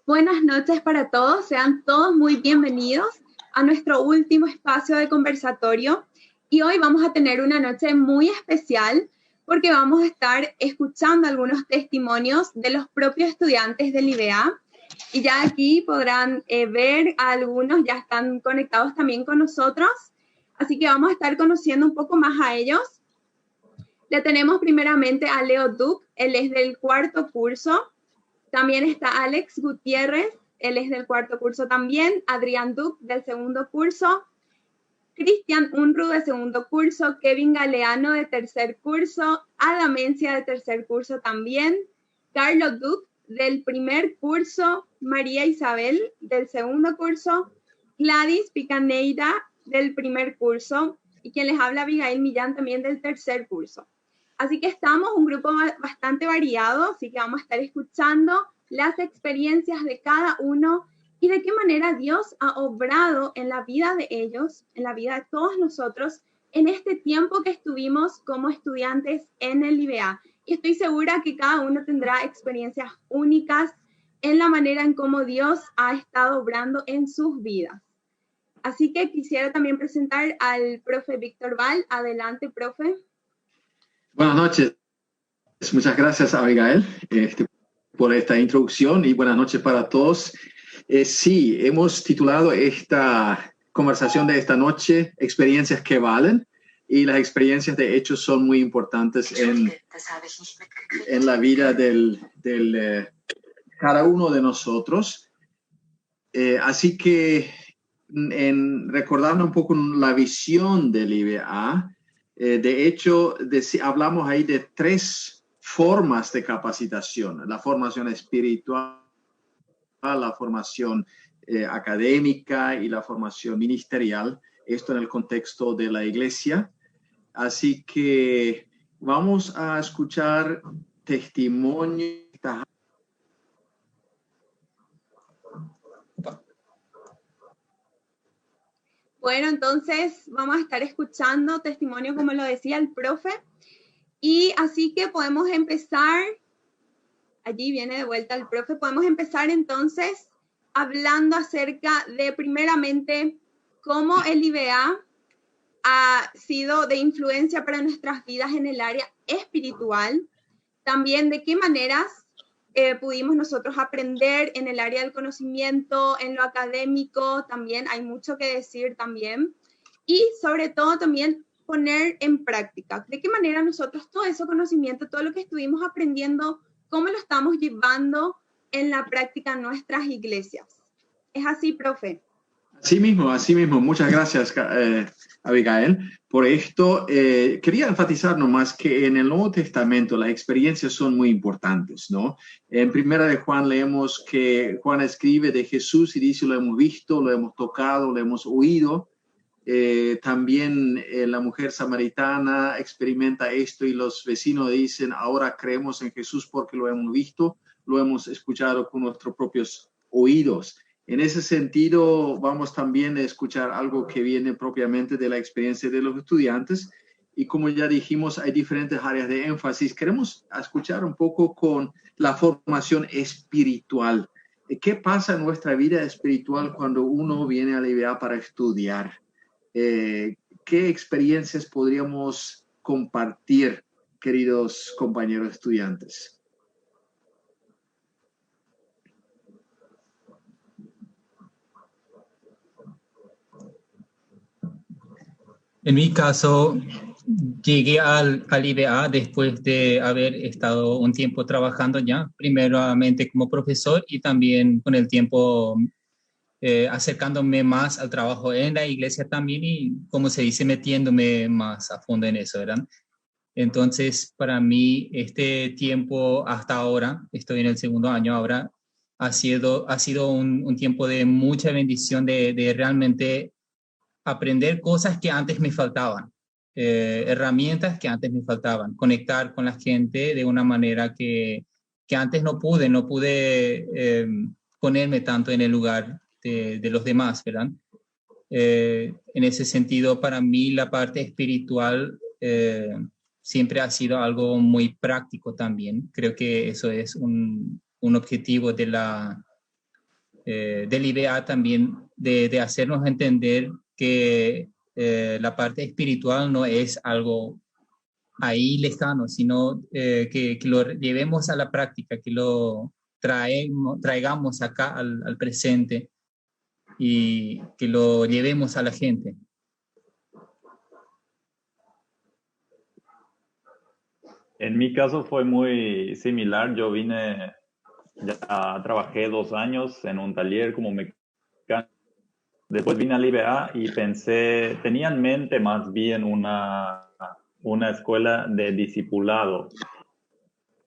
Buenas noches para todos, sean todos muy bienvenidos a nuestro último espacio de conversatorio y hoy vamos a tener una noche muy especial porque vamos a estar escuchando algunos testimonios de los propios estudiantes del IBA y ya aquí podrán ver a algunos, ya están conectados también con nosotros, así que vamos a estar conociendo un poco más a ellos. Le tenemos primeramente a Leo Duc, él es del cuarto curso. También está Alex Gutiérrez, él es del cuarto curso también. Adrián Duc, del segundo curso. Cristian Unruh, de segundo curso. Kevin Galeano, de tercer curso. Ada Mencia, de tercer curso también. Carlos Duc, del primer curso. María Isabel, del segundo curso. Gladys Picaneira, del primer curso. Y quien les habla, Abigail Millán, también del tercer curso. Así que estamos un grupo bastante variado, así que vamos a estar escuchando las experiencias de cada uno y de qué manera Dios ha obrado en la vida de ellos, en la vida de todos nosotros, en este tiempo que estuvimos como estudiantes en el IBA. Y estoy segura que cada uno tendrá experiencias únicas en la manera en cómo Dios ha estado obrando en sus vidas. Así que quisiera también presentar al profe Víctor Val. Adelante, profe. Buenas noches. Muchas gracias, Abigail, por esta introducción y buenas noches para todos. Sí, hemos titulado esta conversación de esta noche Experiencias que valen, y las experiencias de hecho son muy importantes en la vida cada uno de nosotros. Así que recordando un poco la visión del IBA, de hecho, hablamos ahí de 3 formas de capacitación: la formación espiritual, la formación académica y la formación ministerial, esto en el contexto de la iglesia. Así que vamos a escuchar testimonios. Bueno, entonces vamos a estar escuchando testimonio, como lo decía el profe, y así que podemos empezar, allí viene de vuelta el profe, podemos empezar entonces hablando acerca de primeramente cómo el IBA ha sido de influencia para nuestras vidas en el área espiritual, también de qué maneras pudimos nosotros aprender en el área del conocimiento, en lo académico, también hay mucho que decir también, y sobre todo también poner en práctica, de qué manera nosotros todo ese conocimiento, todo lo que estuvimos aprendiendo, cómo lo estamos llevando en la práctica en nuestras iglesias. ¿Es así, profe? Así mismo. Muchas gracias, Abigail, por esto. Quería enfatizar nomás que en el Nuevo Testamento las experiencias son muy importantes, ¿no? En Primera de Juan leemos que Juan escribe de Jesús y dice: lo hemos visto, lo hemos tocado, lo hemos oído. También la mujer samaritana experimenta esto y los vecinos dicen: ahora creemos en Jesús porque lo hemos visto, lo hemos escuchado con nuestros propios oídos. En ese sentido, vamos también a escuchar algo que viene propiamente de la experiencia de los estudiantes. Y como ya dijimos, hay diferentes áreas de énfasis. Queremos escuchar un poco con la formación espiritual. ¿Qué pasa en nuestra vida espiritual cuando uno viene a la IBA para estudiar? ¿Qué experiencias podríamos compartir, queridos compañeros estudiantes? En mi caso, llegué al IBA después de haber estado un tiempo trabajando ya, primeramente como profesor y también con el tiempo acercándome más al trabajo en la iglesia también y, como se dice, metiéndome más a fondo en eso, ¿verdad? Entonces, para mí, este tiempo hasta ahora, estoy en el segundo año ahora, ha sido un tiempo de mucha bendición, de realmente aprender cosas que antes me faltaban, herramientas que antes me faltaban, conectar con la gente de una manera que antes no pude ponerme tanto en el lugar de los demás, ¿verdad? En ese sentido, para mí la parte espiritual siempre ha sido algo muy práctico también. Creo que eso es un objetivo de la del IBA también, de hacernos entender que la parte espiritual no es algo ahí lejano, sino que lo llevemos a la práctica, que lo traigamos acá al presente y que lo llevemos a la gente. En mi caso fue muy similar. Yo vine, ya trabajé 2 años en un taller como mecánico. Después vine al IBA y pensé, tenía en mente más bien una escuela de discipulado.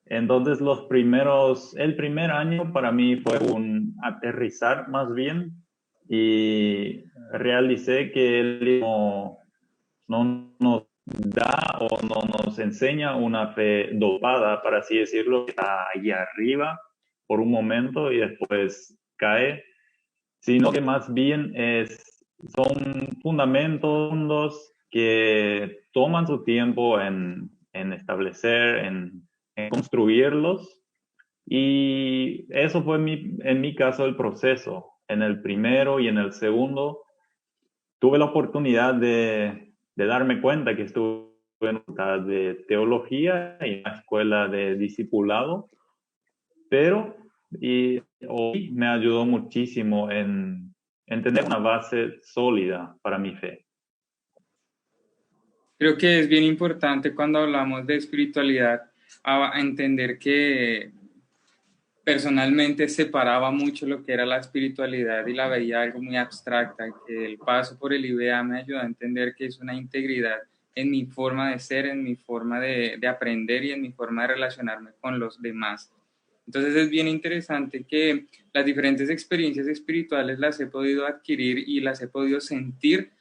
Entonces el primer año para mí fue un aterrizar más bien y realicé que él no nos da o no nos enseña una fe dopada, para así decirlo, que está ahí arriba por un momento y después cae, sino que más bien son fundamentos que toman su tiempo en establecer, en construirlos. Y eso fue en mi caso el proceso. En el primero y en el segundo tuve la oportunidad de darme cuenta que estuve en una facultad de teología y en una escuela de discipulado, pero hoy me ayudó muchísimo en tener una base sólida para mi fe. Creo que es bien importante cuando hablamos de espiritualidad a entender que personalmente separaba mucho lo que era la espiritualidad y la veía algo muy abstracta, y que el paso por el IBA me ayudó a entender que es una integridad en mi forma de ser, en mi forma de aprender y en mi forma de relacionarme con los demás. Entonces es bien interesante que las diferentes experiencias espirituales las he podido adquirir y las he podido sentir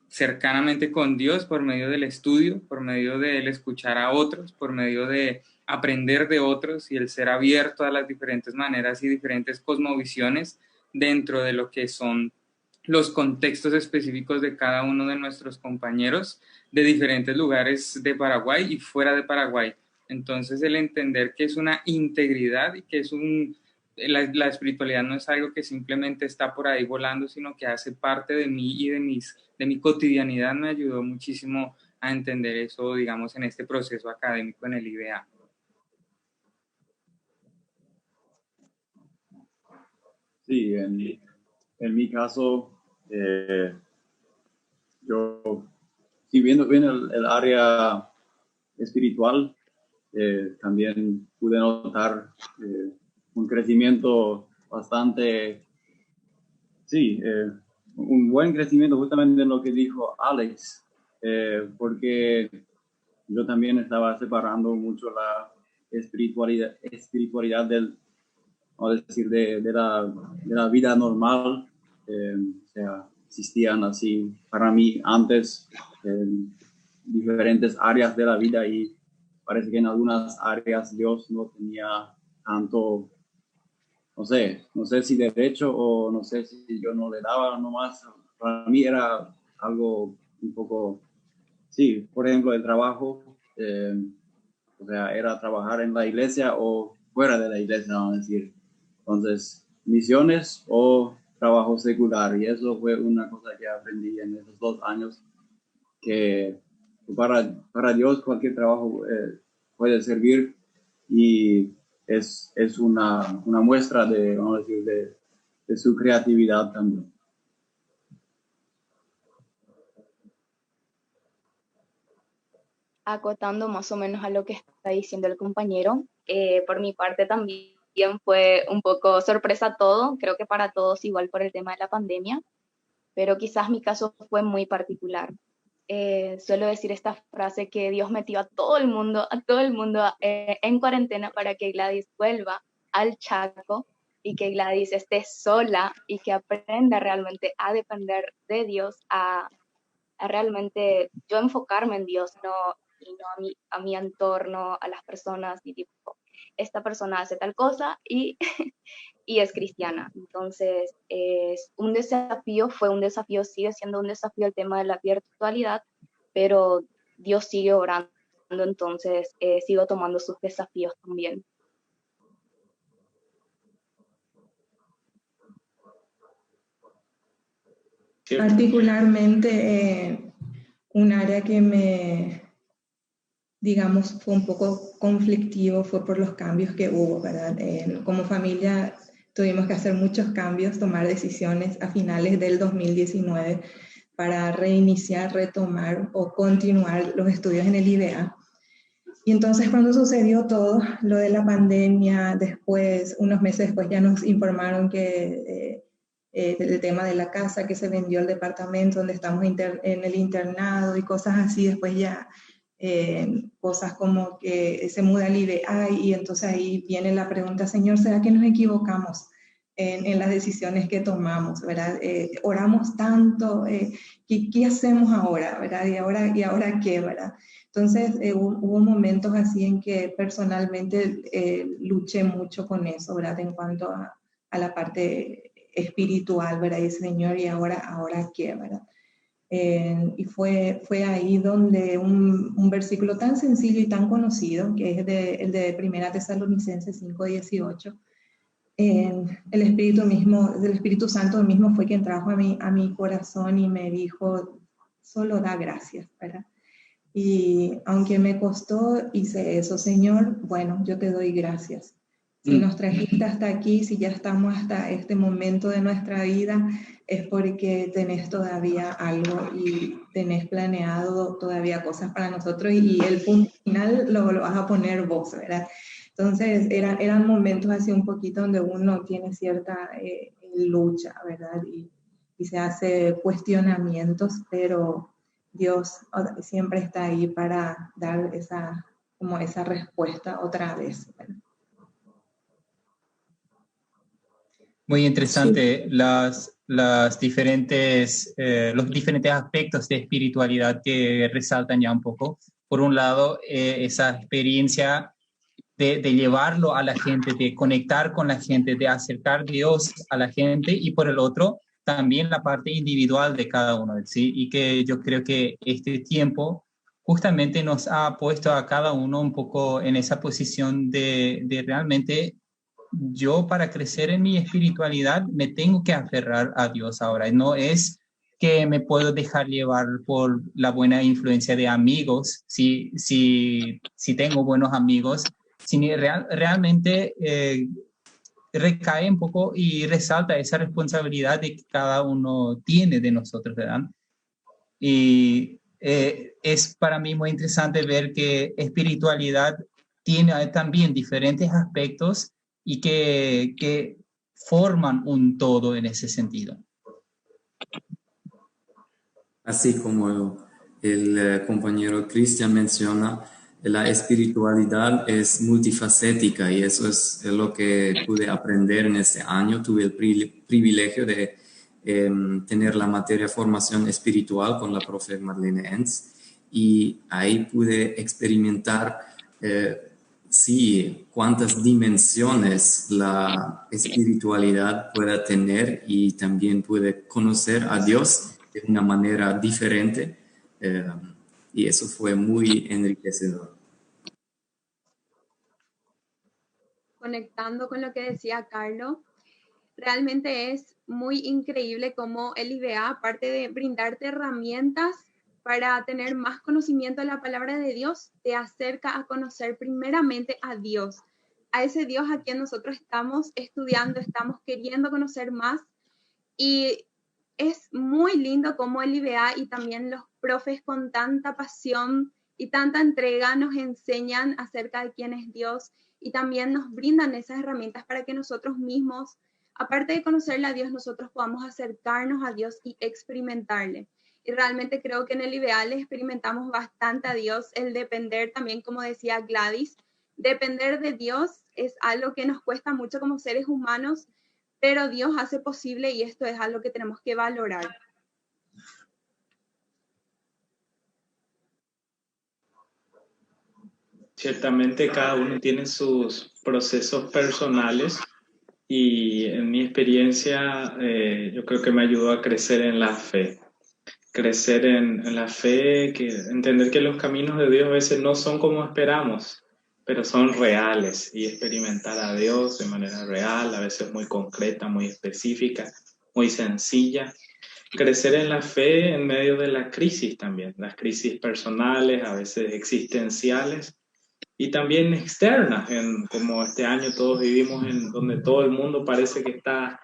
cercanamente con Dios por medio del estudio, por medio del escuchar a otros, por medio de aprender de otros y el ser abierto a las diferentes maneras y diferentes cosmovisiones dentro de lo que son los contextos específicos de cada uno de nuestros compañeros de diferentes lugares de Paraguay y fuera de Paraguay. Entonces el entender que es una integridad y que es la espiritualidad no es algo que simplemente está por ahí volando, sino que hace parte de mí y de mi cotidianidad, me ayudó muchísimo a entender eso, digamos, en este proceso académico en el IBA. Sí, en mi caso, yo, si viendo bien el área espiritual, también pude notar un crecimiento bastante, sí, un buen crecimiento justamente en lo que dijo Alex, porque yo también estaba separando mucho la espiritualidad del, vamos a decir, de la vida normal. O sea, existían así para mí antes diferentes áreas de la vida y parece que en algunas áreas Dios no tenía tanto, no sé si derecho o no sé si yo no le daba nomás. Para mí era algo un poco, sí, por ejemplo, el trabajo, o sea, era trabajar en la iglesia o fuera de la iglesia, vamos a decir. Entonces, misiones o trabajo secular. Y eso fue una cosa que aprendí en esos 2 años, que para Dios cualquier trabajo puede servir y es una muestra de, vamos a decir, de su creatividad también. Acotando más o menos a lo que está diciendo el compañero, por mi parte también fue un poco sorpresa todo, creo que para todos igual por el tema de la pandemia, pero quizás mi caso fue muy particular. Suelo decir esta frase que Dios metió a todo el mundo en cuarentena para que Gladys vuelva al Chaco y que Gladys esté sola y que aprenda realmente a depender de Dios, a realmente yo enfocarme en Dios, no, y no a mi entorno, a las personas, y tipo, esta persona hace tal cosa y, y es cristiana. Entonces, es un desafío, fue un desafío, sigue siendo un desafío el tema de la virtualidad, pero Dios sigue orando, entonces sigo tomando sus desafíos también. Particularmente un área que digamos, fue un poco conflictivo fue por los cambios que hubo, ¿verdad? Como familia tuvimos que hacer muchos cambios, tomar decisiones a finales del 2019 para reiniciar, retomar o continuar los estudios en el IBA. Y entonces cuando sucedió todo, lo de la pandemia, después, unos meses después ya nos informaron que el tema de la casa, que se vendió el departamento donde estamos en el internado y cosas así, después ya cosas como que se muda al IBA y entonces ahí viene la pregunta, Señor, ¿será que nos equivocamos en las decisiones que tomamos, ¿verdad? Oramos tanto, ¿qué hacemos ahora, ¿verdad? ¿Y ahora qué, verdad? Entonces hubo momentos así en que personalmente luché mucho con eso, ¿verdad? En cuanto a la parte espiritual, ¿verdad? Y Señor, ¿y ahora qué, verdad? Y fue ahí donde un versículo tan sencillo y tan conocido, que es el de Primera Tesalonicenses 5:18, el Espíritu Santo mismo fue quien trajo a mi corazón y me dijo, solo da gracias, ¿verdad? Y aunque me costó, hice eso, Señor, bueno, yo te doy gracias. Si nos trajiste hasta aquí, si ya estamos hasta este momento de nuestra vida, es porque tenés todavía algo y tenés planeado todavía cosas para nosotros y el punto final lo vas a poner vos, ¿verdad? Entonces eran momentos así un poquito donde uno tiene cierta lucha, ¿verdad? Y se hace cuestionamientos, pero Dios siempre está ahí para dar esa respuesta otra vez, ¿verdad? Muy interesante los diferentes aspectos de espiritualidad que resaltan ya un poco. Por un lado, esa experiencia de llevarlo a la gente, de conectar con la gente, de acercar Dios a la gente, y por el otro, también la parte individual de cada uno, ¿sí? Y que yo creo que este tiempo justamente nos ha puesto a cada uno un poco en esa posición de realmente, yo para crecer en mi espiritualidad me tengo que aferrar a Dios ahora. No es que me puedo dejar llevar por la buena influencia de amigos, si tengo buenos amigos, sino realmente recae un poco y resalta esa responsabilidad de que cada uno tiene de nosotros, ¿verdad? Y es para mí muy interesante ver que espiritualidad tiene también diferentes aspectos y que forman un todo en ese sentido. Así como el compañero Cristian menciona, la espiritualidad es multifacética y eso es lo que pude aprender en este año. Tuve el privilegio de tener la materia formación espiritual con la profe Marlene Enz y ahí pude experimentar sí, cuántas dimensiones la espiritualidad pueda tener y también puede conocer a Dios de una manera diferente y eso fue muy enriquecedor. Conectando con lo que decía Carlos, realmente es muy increíble cómo el IBA, aparte de brindarte herramientas para tener más conocimiento de la palabra de Dios, te acerca a conocer primeramente a Dios, a ese Dios a quien nosotros estamos estudiando, estamos queriendo conocer más. Y es muy lindo cómo el IBA y también los profes con tanta pasión y tanta entrega nos enseñan acerca de quién es Dios y también nos brindan esas herramientas para que nosotros mismos, aparte de conocerle a Dios, nosotros podamos acercarnos a Dios y experimentarle. Y realmente creo que en el IBA le experimentamos bastante a Dios, el depender también, como decía Gladys, depender de Dios es algo que nos cuesta mucho como seres humanos, pero Dios hace posible y esto es algo que tenemos que valorar. Ciertamente cada uno tiene sus procesos personales y en mi experiencia yo creo que me ayudó a crecer en la fe. Crecer en la fe, entender que los caminos de Dios a veces no son como esperamos, pero son reales y experimentar a Dios de manera real, a veces muy concreta, muy específica, muy sencilla. crecer en la fe en medio de la crisis también, las crisis personales, a veces existenciales, y también externas, como este año todos vivimos en donde todo el mundo parece que está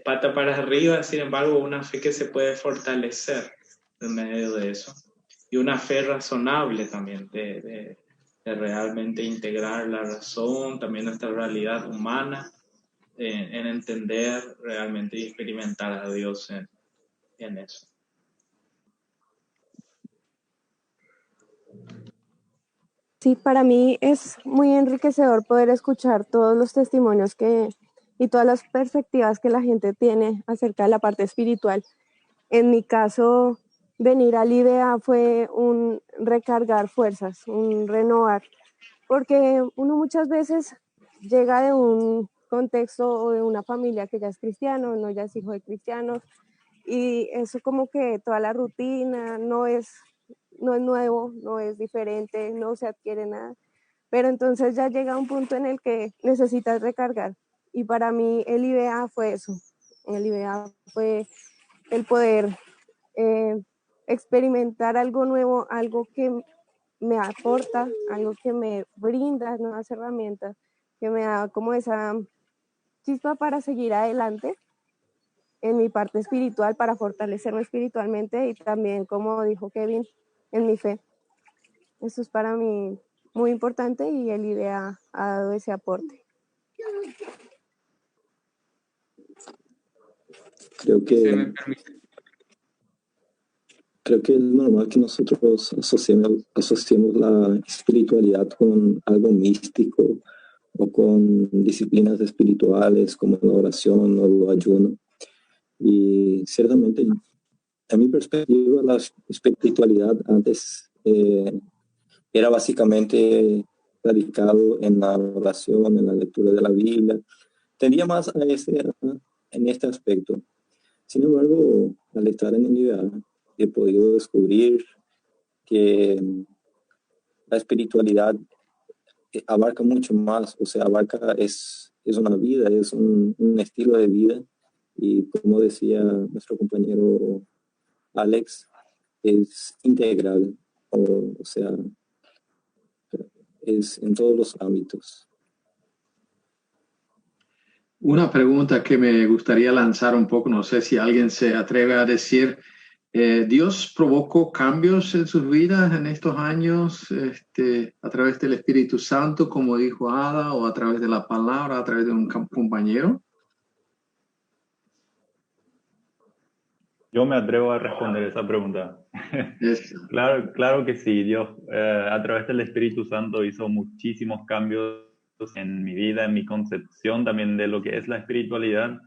pata para arriba, sin embargo, una fe que se puede fortalecer en medio de eso. Y una fe razonable también, de realmente integrar la razón, también nuestra realidad humana, en entender realmente y experimentar a Dios en eso. Sí, para mí es muy enriquecedor poder escuchar todos los testimonios y todas las perspectivas que la gente tiene acerca de la parte espiritual. En mi caso, venir al IDEA fue un recargar fuerzas, un renovar, porque uno muchas veces llega de un contexto o de una familia que ya es cristiano, no ya es hijo de cristianos, y eso como que toda la rutina no es nuevo, no es diferente, no se adquiere nada, pero entonces ya llega un punto en el que necesitas recargar, y para mí el IBA fue eso, el IBA fue el poder experimentar algo nuevo, algo que me aporta, algo que me brinda nuevas herramientas, que me da como esa chispa para seguir adelante en mi parte espiritual, para fortalecerme espiritualmente y también, como dijo Kevin, en mi fe. Eso es para mí muy importante y el IDEA ha dado ese aporte. Creo que es normal que nosotros asociemos la espiritualidad con algo místico o con disciplinas espirituales como la oración o el ayuno. Y ciertamente, a mi perspectiva, la espiritualidad antes era básicamente radicado en la oración, en la lectura de la Biblia. Tendía más en este aspecto. Sin embargo, al estar en el IDEA, he podido descubrir que la espiritualidad abarca mucho más, o sea, es una vida, es un estilo de vida, y como decía nuestro compañero Alex, es integral, o sea, es en todos los ámbitos. Una pregunta que me gustaría lanzar un poco, no sé si alguien se atreve a decir, ¿Dios provocó cambios en sus vidas en estos años a través del Espíritu Santo, como dijo Ada, o a través de la palabra, a través de un compañero? Yo me atrevo a responder esa pregunta. Claro que sí. Dios, a través del Espíritu Santo, hizo muchísimos cambios en mi vida, en mi concepción también de lo que es la espiritualidad.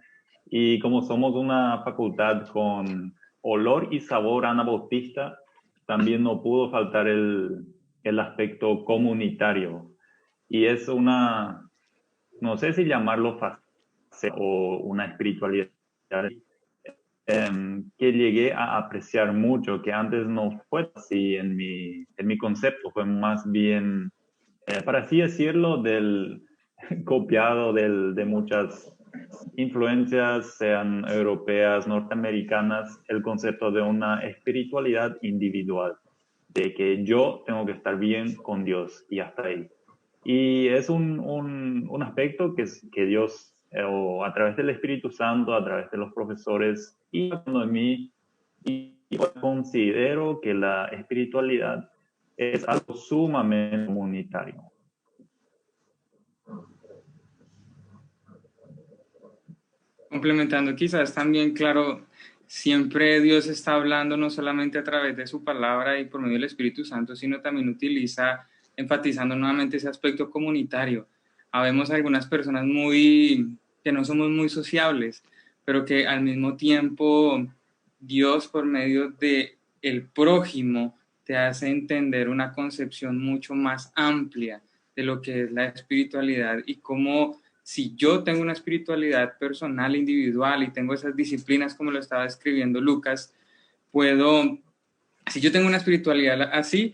Y como somos una facultad con olor y sabor anabautista, también no pudo faltar el aspecto comunitario. Y es no sé si llamarlo fase o una espiritualidad que llegué a apreciar mucho, que antes no fue así en mi concepto, fue más bien, para así decirlo, copiado de muchas influencias, sean europeas, norteamericanas, el concepto de una espiritualidad individual, de que yo tengo que estar bien con Dios y hasta ahí. Y es un aspecto que Dios, o a través del Espíritu Santo, a través de los profesores, y en mí, y considero que la espiritualidad es algo sumamente comunitario. Complementando quizás también, claro, siempre Dios está hablando no solamente a través de su palabra y por medio del Espíritu Santo, sino también enfatizando nuevamente ese aspecto comunitario. Habemos algunas personas que no somos muy sociables, pero que al mismo tiempo Dios, por medio de el prójimo, te hace entender una concepción mucho más amplia de lo que es la espiritualidad y cómo, si yo tengo una espiritualidad personal, individual, y tengo esas disciplinas como lo estaba escribiendo Lucas, si yo tengo una espiritualidad así,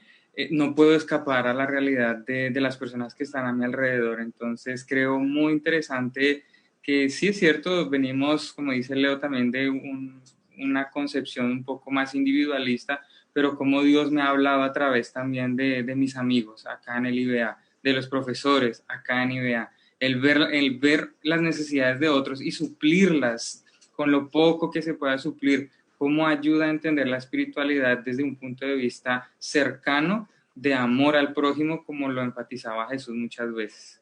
no puedo escapar a la realidad de las personas que están a mi alrededor. Entonces creo muy interesante que sí es cierto, venimos, como dice Leo, también de una concepción un poco más individualista, pero como Dios me ha hablado a través también de mis amigos acá en el IBA, de los profesores acá en IBA, el ver las necesidades de otros y suplirlas con lo poco que se pueda suplir, cómo ayuda a entender la espiritualidad desde un punto de vista cercano, de amor al prójimo, como lo enfatizaba Jesús muchas veces.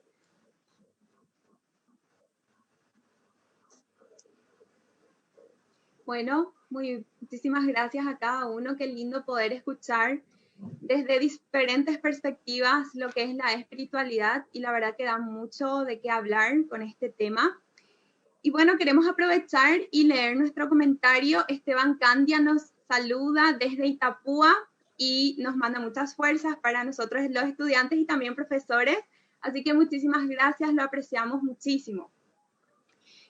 Bueno, muchísimas gracias a cada uno. Qué lindo poder escuchar desde diferentes perspectivas lo que es la espiritualidad, y la verdad que da mucho de qué hablar con este tema. Y bueno, queremos aprovechar y leer nuestro comentario. Esteban Candia nos saluda desde Itapúa y nos manda muchas fuerzas para nosotros los estudiantes y también profesores. Así que muchísimas gracias, lo apreciamos muchísimo.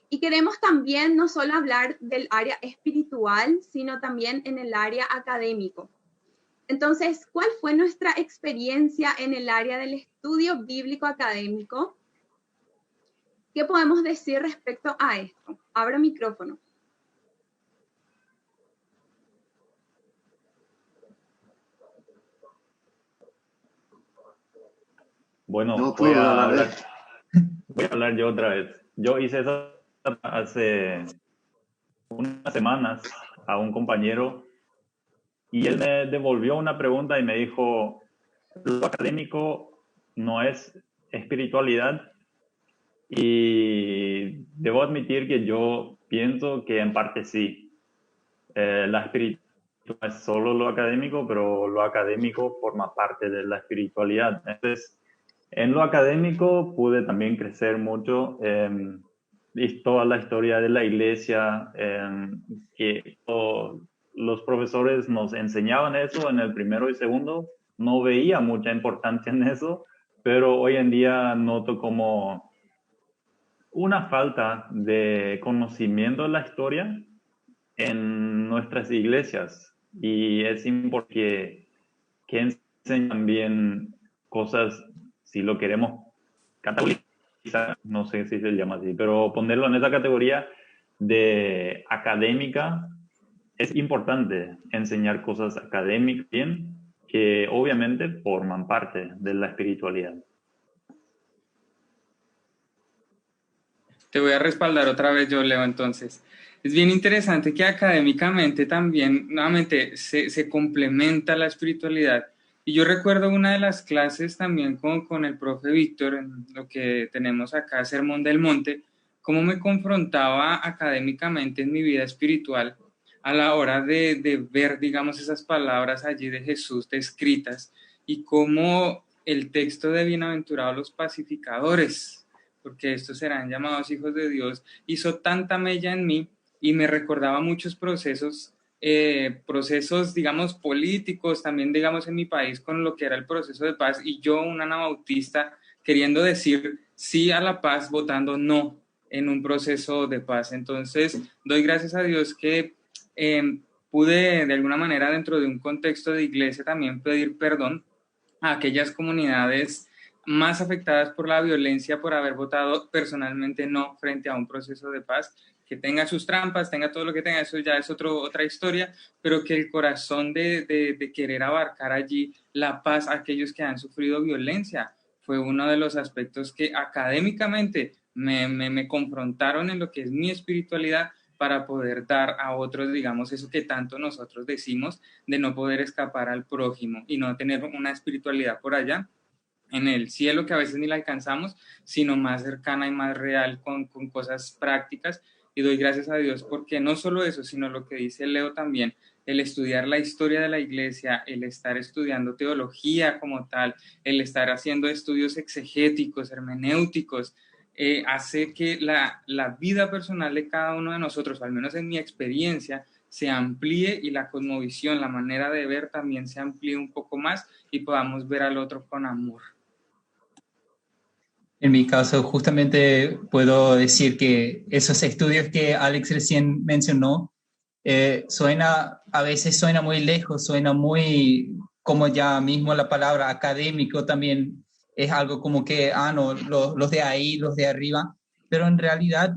Y queremos también no solo hablar del área espiritual, sino también en el área académico. Entonces, ¿cuál fue nuestra experiencia en el área del estudio bíblico académico? ¿Qué podemos decir respecto a esto? Abro micrófono. Bueno, No voy puedo a hablar. hablar yo otra vez. Yo hice eso hace unas semanas a un compañero y él me devolvió una pregunta y me dijo, lo académico no es espiritualidad. Y debo admitir que yo pienso que en parte sí. La espiritualidad no es solo lo académico, pero lo académico forma parte de la espiritualidad. Entonces, en lo académico pude también crecer mucho. Toda la historia de la iglesia, que los profesores nos enseñaban eso en el primero y segundo. No veía mucha importancia en eso, pero hoy en día noto como una falta de conocimiento de la historia en nuestras iglesias, y es importante que enseñen bien cosas, si lo queremos categorizar, no sé si se llama así, pero ponerlo en esa categoría de académica. Es importante enseñar cosas académicas bien, que obviamente forman parte de la espiritualidad. Te voy a respaldar otra vez yo, Leo, entonces. Es bien interesante que académicamente también, nuevamente, se complementa la espiritualidad. Y yo recuerdo una de las clases también con el profe Víctor, en lo que tenemos acá, Sermón del Monte, cómo me confrontaba académicamente en mi vida espiritual a la hora de ver, digamos, esas palabras allí de Jesús descritas, y cómo el texto de bienaventurados los pacificadores, porque estos serán llamados hijos de Dios, hizo tanta mella en mí y me recordaba muchos procesos, digamos, políticos, también, digamos, en mi país con lo que era el proceso de paz, y yo, un anabautista, queriendo decir sí a la paz, votando no en un proceso de paz. Entonces, doy gracias a Dios que pude, de alguna manera, dentro de un contexto de iglesia, también pedir perdón a aquellas comunidades más afectadas por la violencia, por haber votado personalmente no frente a un proceso de paz, que tenga sus trampas, tenga todo lo que tenga, eso ya es otra historia, pero que el corazón de querer abarcar allí la paz a aquellos que han sufrido violencia fue uno de los aspectos que académicamente me confrontaron en lo que es mi espiritualidad, para poder dar a otros, digamos, eso que tanto nosotros decimos de no poder escapar al prójimo y no tener una espiritualidad por allá en el cielo, que a veces ni la alcanzamos, sino más cercana y más real con cosas prácticas. Y doy gracias a Dios porque no solo eso, sino lo que dice Leo también, el estudiar la historia de la iglesia, el estar estudiando teología como tal, el estar haciendo estudios exegéticos, hermenéuticos, hace que la vida personal de cada uno de nosotros, al menos en mi experiencia, se amplíe, y la cosmovisión, la manera de ver también se amplíe un poco más y podamos ver al otro con amor. En mi caso, justamente puedo decir que esos estudios que Alex recién mencionó, a veces suena muy lejos, suena muy, como ya mismo la palabra académico también es algo como que, no, los de ahí, los de arriba, pero en realidad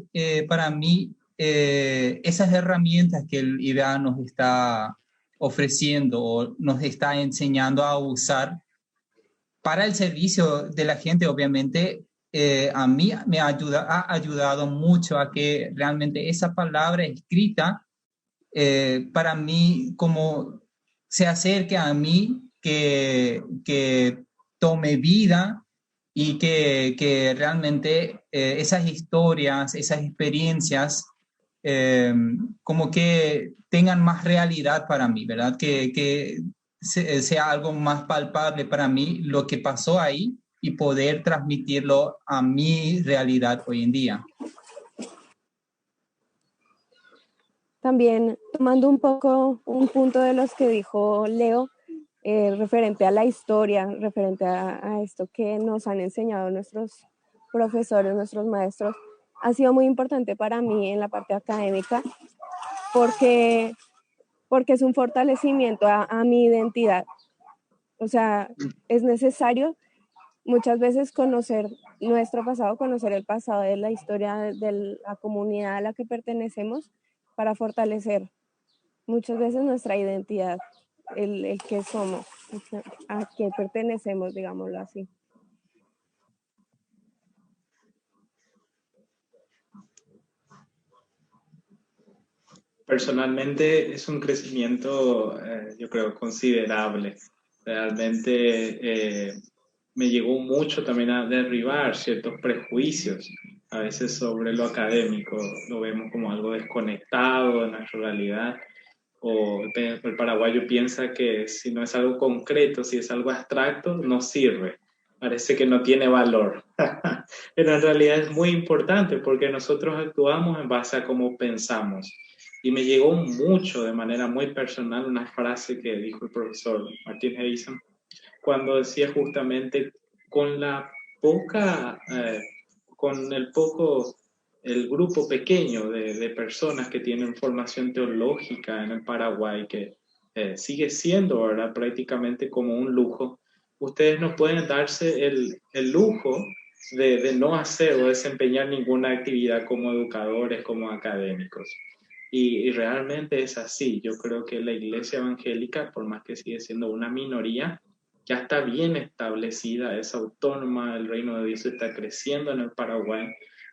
para mí esas herramientas que el IBA nos está ofreciendo o nos está enseñando a usar para el servicio de la gente, obviamente, a mí me ha ayudado mucho a que realmente esa palabra escrita, para mí, como se acerque a mí, que tome vida y que realmente esas historias, esas experiencias, como que tengan más realidad para mí, ¿verdad? Que sea algo más palpable para mí lo que pasó ahí y poder transmitirlo a mi realidad hoy en día. También tomando un poco un punto de los que dijo Leo, referente a la historia, referente a esto que nos han enseñado nuestros profesores, nuestros maestros, ha sido muy importante para mí en la parte académica porque es un fortalecimiento a mi identidad. O sea, es necesario muchas veces conocer nuestro pasado, conocer el pasado de la historia de la comunidad a la que pertenecemos para fortalecer muchas veces nuestra identidad, el que somos, a qué pertenecemos, digámoslo así. Personalmente es un crecimiento, yo creo, considerable. Realmente me llegó mucho también a derribar ciertos prejuicios. A veces sobre lo académico lo vemos como algo desconectado de nuestra realidad. O el paraguayo piensa que si no es algo concreto, si es algo abstracto, no sirve. Parece que no tiene valor. Pero en realidad es muy importante porque nosotros actuamos en base a cómo pensamos. Y me llegó mucho, de manera muy personal, una frase que dijo el profesor Martin Heisen, cuando decía justamente con la poca, con el grupo pequeño de personas que tienen formación teológica en el Paraguay, que sigue siendo, ¿verdad?, prácticamente como un lujo, ustedes no pueden darse el lujo de no hacer o desempeñar ninguna actividad como educadores, como académicos. Y realmente es así. Yo creo que la iglesia evangélica, por más que sigue siendo una minoría, ya está bien establecida, es autónoma, el reino de Dios está creciendo en el Paraguay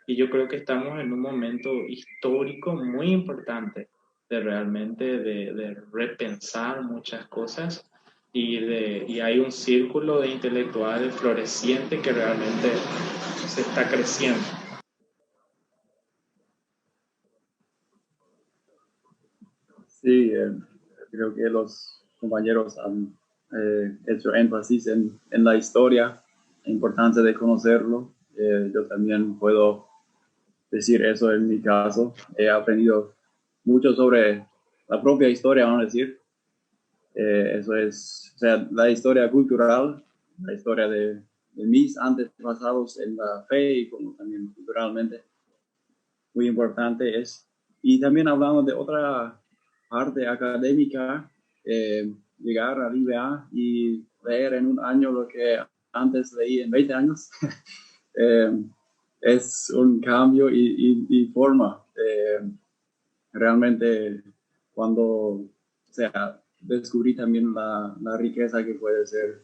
y yo creo que estamos en un momento histórico muy importante de realmente de repensar muchas cosas y hay un círculo de intelectuales floreciente que realmente se está creciendo. Sí, creo que los compañeros han hecho énfasis en la historia, la importancia de conocerlo. Yo también puedo decir eso en mi caso. He aprendido mucho sobre la propia historia, vamos a decir. Eso es, o sea, la historia cultural, la historia de mis antepasados en la fe y como también culturalmente. Muy importante es. Y también hablamos de otra parte académica, llegar al IBA y leer en un año lo que antes leí en 20 años, es un cambio y forma. Realmente cuando, o sea, descubrí también la riqueza que puede ser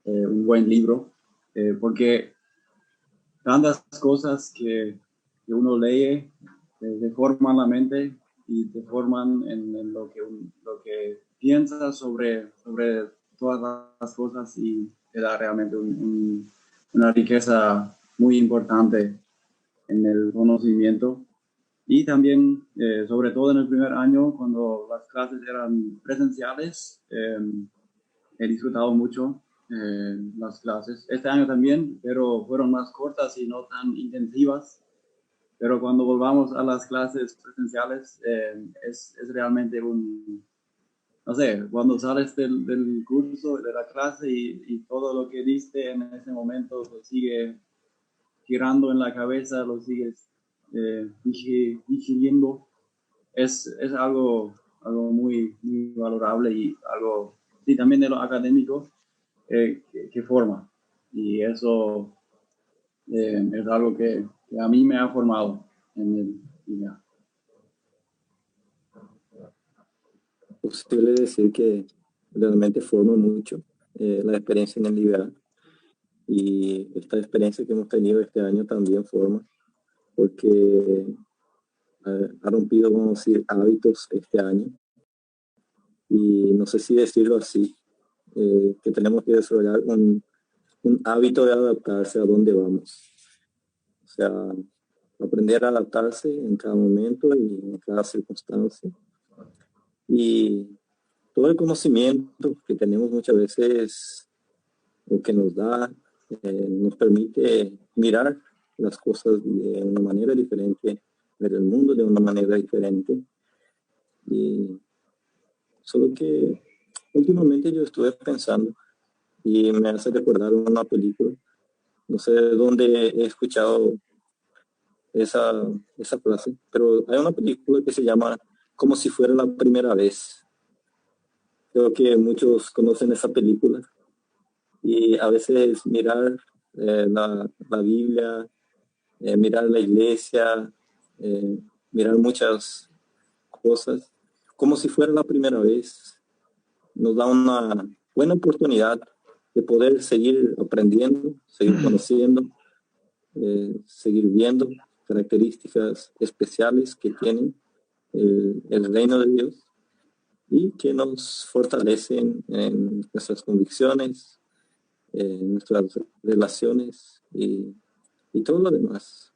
un buen libro, porque tantas cosas que uno lee deforman la mente y te forman en lo que piensas sobre todas las cosas y te da realmente una riqueza muy importante en el conocimiento. Y también, sobre todo en el primer año, cuando las clases eran presenciales, he disfrutado mucho las clases. Este año también, pero fueron más cortas y no tan intensivas. Pero cuando volvamos a las clases presenciales, es realmente no sé, cuando sales del curso, de la clase y todo lo que diste en ese momento lo sigue girando en la cabeza, lo sigues digiriendo. Es algo muy, muy valorable y algo, sí, también de lo académico que forma. Y eso es algo que a mí me ha formado en el día. posible decir que realmente forma mucho la experiencia en el IBA. Y esta experiencia que hemos tenido este año también forma, porque ha rompido, vamos a decir, hábitos este año. Y no sé si decirlo así, que tenemos que desarrollar un hábito de adaptarse a dónde vamos. O sea, aprender a adaptarse en cada momento y en cada circunstancia. Y todo el conocimiento que tenemos muchas veces, o que nos da, nos permite mirar las cosas de una manera diferente, ver el mundo de una manera diferente. Y solo que últimamente yo estuve pensando y me hace recordar una película. No sé dónde he escuchado esa frase, pero hay una película que se llama Como si fuera la primera vez. Creo que muchos conocen esa película. Y a veces mirar la Biblia, mirar la iglesia, mirar muchas cosas, como si fuera la primera vez, nos da una buena oportunidad de poder seguir aprendiendo, seguir conociendo, seguir viendo características especiales que tienen el reino de Dios y que nos fortalecen en nuestras convicciones, nuestras relaciones y todo lo demás.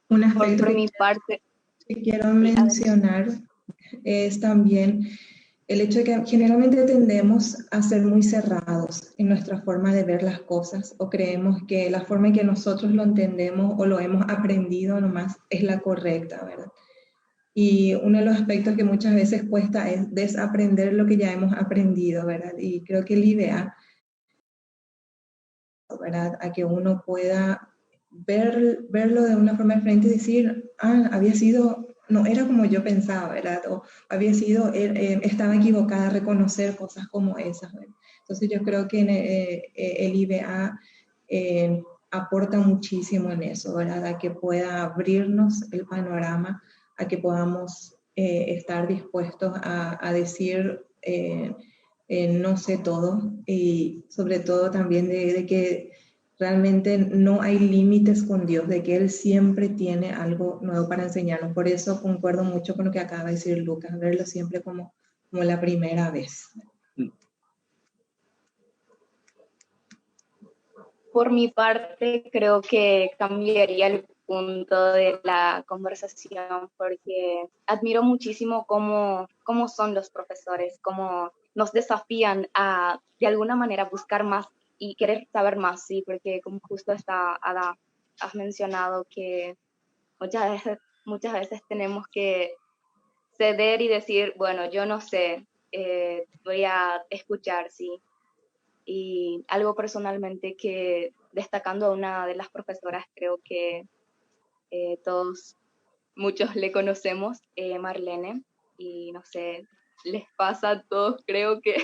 Un aspecto por mi parte que quiero mencionar es también el hecho de que generalmente tendemos a ser muy cerrados en nuestra forma de ver las cosas, o creemos que la forma en que nosotros lo entendemos o lo hemos aprendido nomás es la correcta, ¿verdad? Y uno de los aspectos que muchas veces cuesta es desaprender lo que ya hemos aprendido, ¿verdad? Y creo que el IBA, ¿verdad?, a que uno pueda verlo de una forma diferente y decir, no era como yo pensaba, ¿verdad? O estaba equivocada, reconocer cosas como esas, ¿verdad? Entonces yo creo que el IBA aporta muchísimo en eso, ¿verdad? A que pueda abrirnos el panorama, a que podamos estar dispuestos a decir no sé todo, y sobre todo también de que realmente no hay límites con Dios, de que Él siempre tiene algo nuevo para enseñarnos. Por eso concuerdo mucho con lo que acaba de decir Lucas, verlo siempre como la primera vez. Por mi parte, creo que cambiaría el punto de la conversación porque admiro muchísimo cómo son los profesores, cómo nos desafían a, de alguna manera, buscar más y querer saber más, sí, porque como justo Ada has mencionado que muchas veces tenemos que ceder y decir, bueno, yo no sé, voy a escuchar, sí. Y algo personalmente que, destacando a una de las profesoras, creo que muchos le conocemos, Marlene, y no sé, les pasa a todos, creo que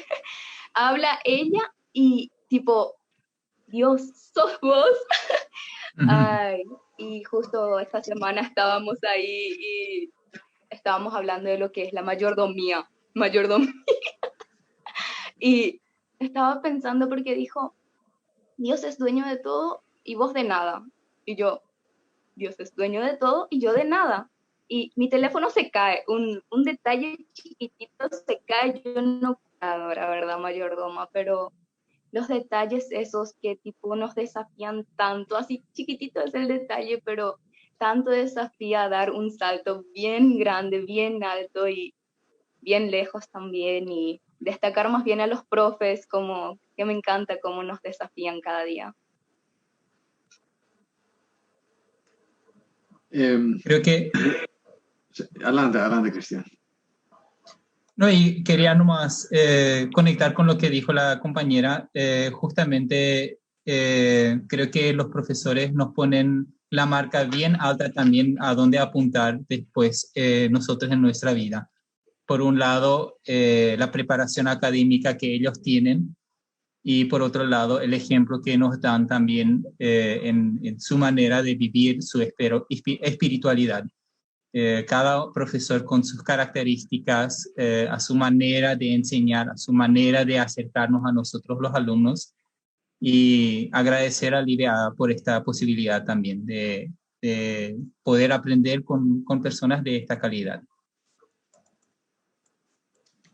habla ella y tipo, Dios, ¿sos vos? Ay, y justo esta semana estábamos ahí y estábamos hablando de lo que es la mayordomía. Y estaba pensando porque dijo, Dios es dueño de todo y vos de nada. Y yo, Dios es dueño de todo y yo de nada. Y mi teléfono se cae, un detalle chiquitito se cae, yo no puedo, la verdad, mayordoma, pero los detalles esos que tipo nos desafían tanto, así chiquitito es el detalle, pero tanto desafía a dar un salto bien grande, bien alto y bien lejos también, y destacar más bien a los profes, como que me encanta cómo nos desafían cada día. Creo que... Adelante, Cristian. No, y quería nomás conectar con lo que dijo la compañera. Justamente creo que los profesores nos ponen la marca bien alta también a dónde apuntar después nosotros en nuestra vida. Por un lado, la preparación académica que ellos tienen, y por otro lado, el ejemplo que nos dan también en su manera de vivir su espiritualidad. cada profesor con sus características, a su manera de enseñar, a su manera de acercarnos a nosotros los alumnos, y agradecer a Livea por esta posibilidad también de poder aprender con personas de esta calidad.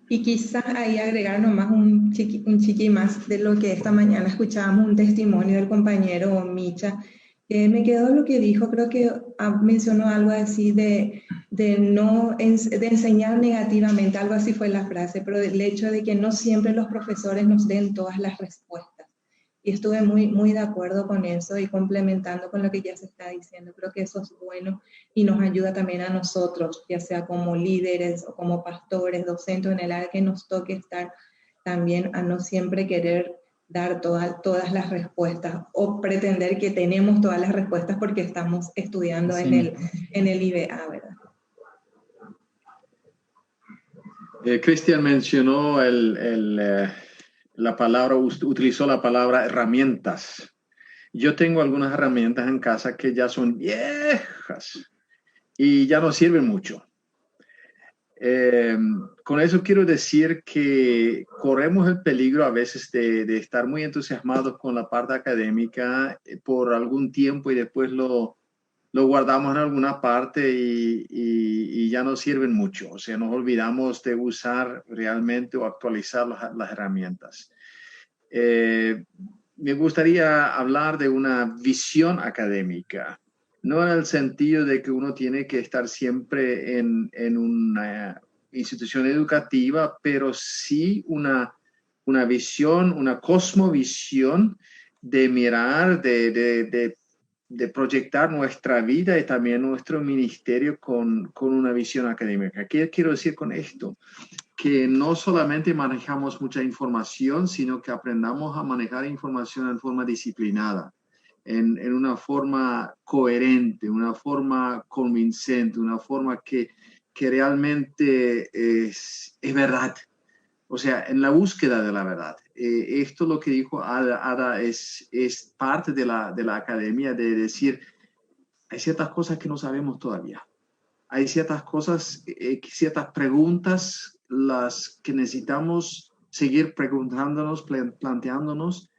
Y quizás ahí agregar nomás un chiqui más de lo que esta mañana escuchábamos, un testimonio del compañero Micha. Me quedó lo que dijo, creo que mencionó algo así de enseñar negativamente, algo así fue la frase, pero el hecho de que no siempre los profesores nos den todas las respuestas. Y estuve muy de acuerdo con eso y complementando con lo que ya se está diciendo. Creo que eso es bueno y nos ayuda también a nosotros, ya sea como líderes o como pastores, docentes en el área que nos toque estar, también a no siempre querer dar todas las respuestas o pretender que tenemos todas las respuestas porque estamos estudiando sí. en el IBA, ¿verdad? Cristian mencionó la palabra, utilizó la palabra herramientas. Yo tengo algunas herramientas en casa que ya son viejas y ya no sirven mucho. Con eso quiero decir que corremos el peligro a veces de estar muy entusiasmados con la parte académica por algún tiempo y después lo guardamos en alguna parte y ya no sirven mucho. O sea, nos olvidamos de usar realmente o actualizar las herramientas. Me gustaría hablar de una visión académica, no en el sentido de que uno tiene que estar siempre en una institución educativa, pero sí una visión, una cosmovisión de mirar, de proyectar nuestra vida y también nuestro ministerio con una visión académica. ¿Qué quiero decir con esto? Que no solamente manejamos mucha información, sino que aprendamos a manejar información en forma disciplinada, en una forma coherente, una forma convincente, una forma que realmente es verdad. O sea, en la búsqueda de la verdad. Esto lo que dijo Ada es parte de la academia, de decir, hay ciertas cosas que no sabemos todavía. Hay ciertas cosas, ciertas preguntas, las que necesitamos seguir preguntándonos, planteándonos,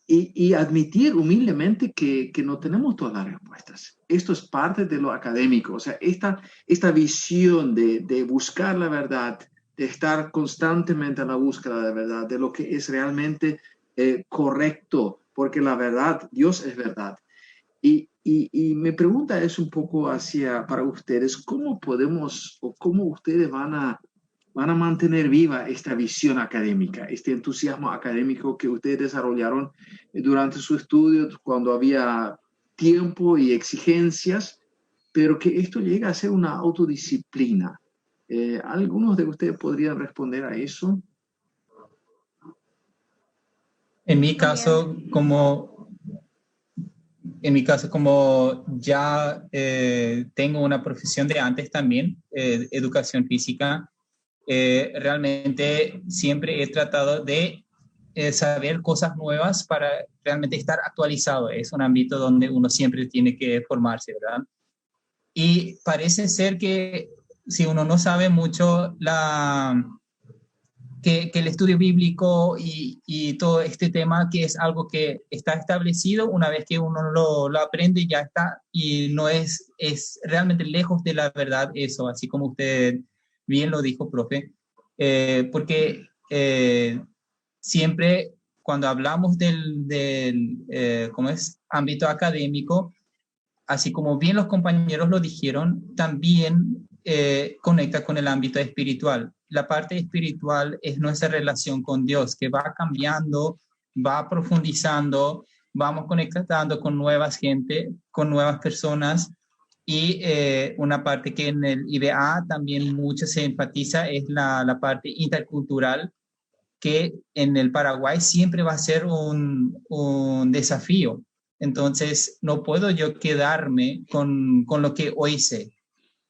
y admitir humildemente que no tenemos todas las respuestas. Esto es parte de lo académico. O sea, esta visión de buscar la verdad, de estar constantemente en la búsqueda de verdad, de lo que es realmente correcto, porque la verdad, Dios es verdad. Y mi pregunta es un poco para ustedes, ¿cómo podemos o cómo ustedes van a mantener viva esta visión académica, este entusiasmo académico que ustedes desarrollaron durante su estudio, cuando había tiempo y exigencias, pero que esto llega a ser una autodisciplina? ¿Algunos de ustedes podrían responder a eso? En mi caso, como ya tengo una profesión de antes también, educación física, realmente siempre he tratado de saber cosas nuevas para realmente estar actualizado. Es un ámbito donde uno siempre tiene que formarse, ¿verdad? Y parece ser que si uno no sabe mucho que el estudio bíblico y todo este tema, que es algo que está establecido, una vez que uno lo aprende, ya está, y no es realmente lejos de la verdad eso, así como usted bien lo dijo, profe, porque siempre cuando hablamos del ¿cómo es? Ámbito académico, así como bien los compañeros lo dijeron, también conecta con el ámbito espiritual. La parte espiritual es nuestra relación con Dios, que va cambiando, va profundizando, vamos conectando con nuevas gente, con nuevas personas, y una parte que en el IBA también mucho se enfatiza es la parte intercultural, que en el Paraguay siempre va a ser un desafío. Entonces, no puedo yo quedarme con lo que hoy sé.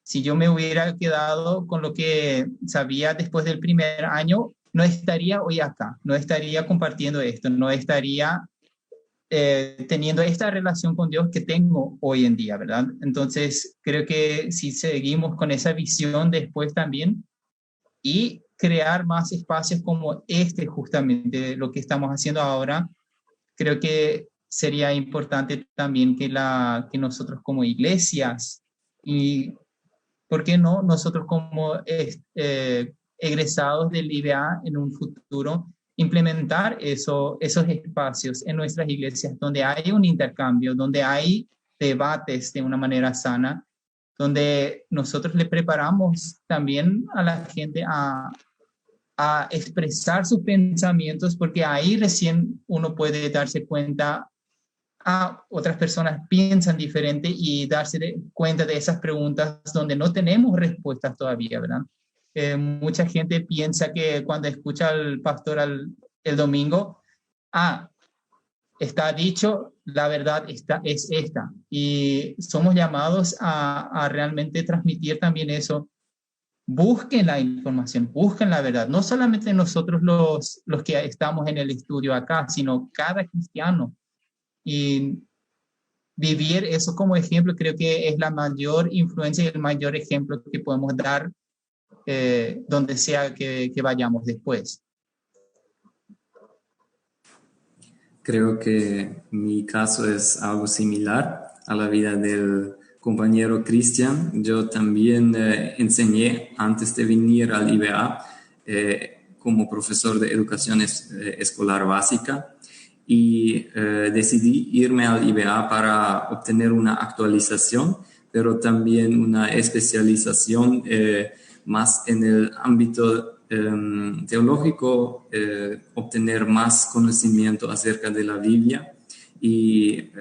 Si yo me hubiera quedado con lo que sabía después del primer año, no estaría hoy acá, no estaría compartiendo esto, no estaría teniendo esta relación con Dios que tengo hoy en día, ¿verdad? Entonces, creo que si seguimos con esa visión después también y crear más espacios como este, justamente lo que estamos haciendo ahora, creo que sería importante también que nosotros como iglesias y, ¿por qué no? Nosotros como egresados del IBA en un futuro, implementar esos espacios en nuestras iglesias donde hay un intercambio, donde hay debates de una manera sana, donde nosotros le preparamos también a la gente a expresar sus pensamientos, porque ahí recién uno puede darse cuenta, otras personas piensan diferente y darse cuenta de esas preguntas donde no tenemos respuestas todavía, ¿verdad? Mucha gente piensa que cuando escucha al pastor el domingo, está dicho, la verdad es esta. Y somos llamados a realmente transmitir también eso. Busquen la información, busquen la verdad. No solamente nosotros los que estamos en el estudio acá, sino cada cristiano. Y vivir eso como ejemplo creo que es la mayor influencia y el mayor ejemplo que podemos dar donde sea que vayamos después. Creo que mi caso es algo similar a la vida del compañero Cristian. Yo también enseñé antes de venir al IBA como profesor de educación escolar básica y decidí irme al IBA para obtener una actualización, pero también una especialización más en el ámbito teológico, obtener más conocimiento acerca de la Biblia, y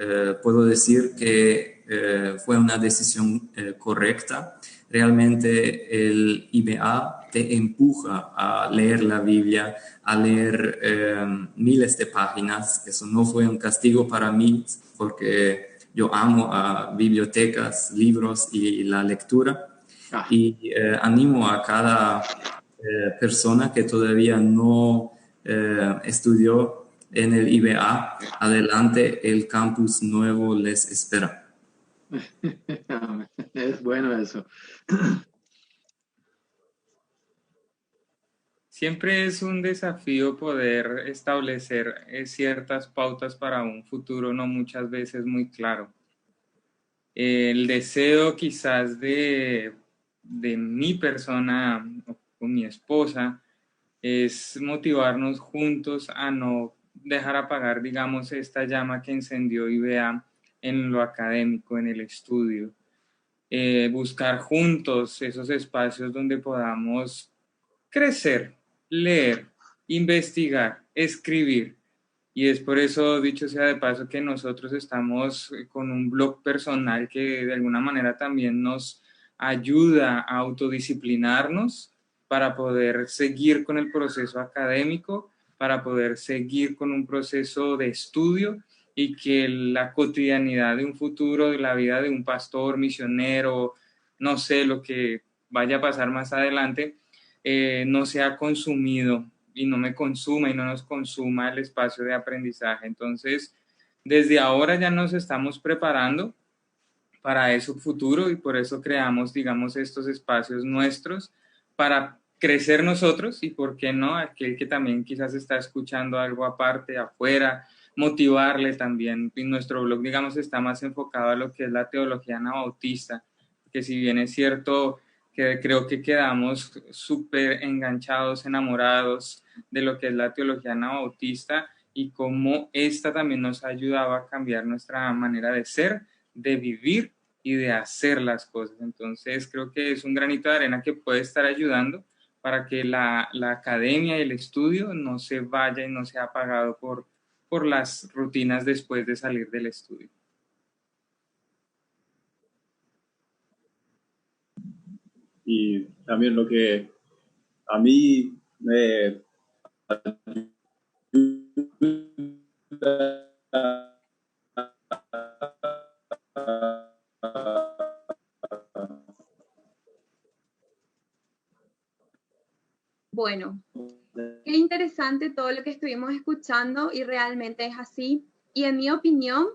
puedo decir que fue una decisión correcta. Realmente el IBA te empuja a leer la Biblia, a leer miles de páginas. Eso no fue un castigo para mí, porque yo amo a bibliotecas, libros y la lectura. Y animo a cada persona que todavía no estudió en el IBA, adelante, el campus nuevo les espera. Es bueno eso. Siempre es un desafío poder establecer ciertas pautas para un futuro no muchas veces muy claro. El deseo quizás de mi persona o con mi esposa es motivarnos juntos a no dejar apagar, digamos, esta llama que encendió IBA en lo académico, en el estudio. Buscar juntos esos espacios donde podamos crecer, leer, investigar, escribir. Y es por eso, dicho sea de paso, que nosotros estamos con un blog personal que de alguna manera también nos ayuda a autodisciplinarnos para poder seguir con el proceso académico, para poder seguir con un proceso de estudio y que la cotidianidad de un futuro, de la vida de un pastor, misionero, no sé, lo que vaya a pasar más adelante, no sea consumido y no me consuma y no nos consuma el espacio de aprendizaje. Entonces, desde ahora ya nos estamos preparando para eso futuro y por eso creamos, digamos, estos espacios nuestros para crecer nosotros y, ¿por qué no?, aquel que también quizás está escuchando algo aparte, afuera, motivarle también. Y nuestro blog, digamos, está más enfocado a lo que es la teología anabautista, que si bien es cierto que creo que quedamos súper enganchados, enamorados de lo que es la teología anabautista y cómo esta también nos ayudaba a cambiar nuestra manera de ser, de vivir y de hacer las cosas. Entonces creo que es un granito de arena que puede estar ayudando para que la academia y el estudio no se vaya y no sea apagado por las rutinas después de salir del estudio. Y también lo que a mí me Bueno, qué interesante todo lo que estuvimos escuchando y realmente es así. Y en mi opinión,